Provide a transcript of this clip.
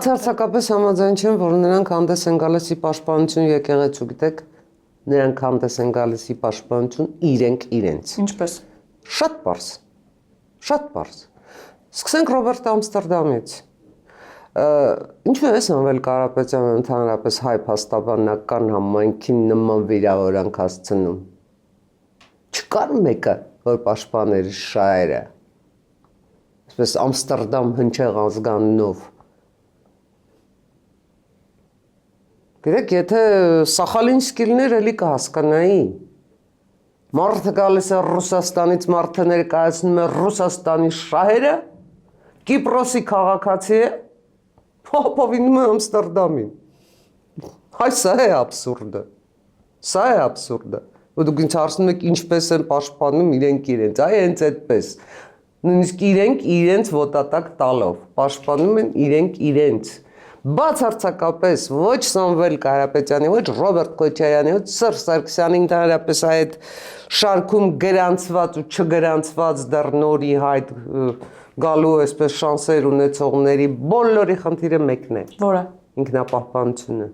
Բացարձակապես համաձայն չեմ, որ նրանք հանդես են գալիս ի պաշտպանություն եկեղեցու, գիտեք, նրանք հանդես են գալիս ի պաշտպանություն իրենք իրենց։ Ինչպես։ Շատ պարզ։ Շատ պարզ։ Սկսենք Ռոբերտ Ամստերդամից։ Ինչու է Սամվել Կարապետյանը ընդհանրապես հայ փաստաբանական համայնքին նման վիրավորանք հասցնում։ Չկար մեկը, որ պաշտպաներ շահերը։ Այսպես Ամստերդամ հնչեղ ազգանունով։ Գիտեք, եթե Սախալինսկիլներ էլի կհասկանայի։ Մարդը գալիս է Ռուսաստանից, մարդը ներկայացնում է Ռուսաստանի շահերը, Կիպրոսի քաղաքացի է, ապավինում է Ամստերդամին։ Հայ, սա է աբսուրդը։ Սա է աբսուրդը։ Ու դուք ինձ հարցնում եք ինչպես են պաշտպանում իրենք իրենց, այ հենց այդպես։ Նույնիսկ իրենք իրենց ոտատակ տալով, պաշտպանում են իրենք իրենց։ Բացարձակապես ոչ Սամվել Կարապետյանի, ոչ Ռոբերտ Քոչարյանի, ոչ Սերժ Սարգսյանի ընդհանրապես այդ շարքում գրանցված ու չգրանցված դեռ նորի հայտ գալու այսպես շանսեր ունեցողների բոլորի խնդիրը մեկն է։ Որը։ Ինքնապահպանությունը։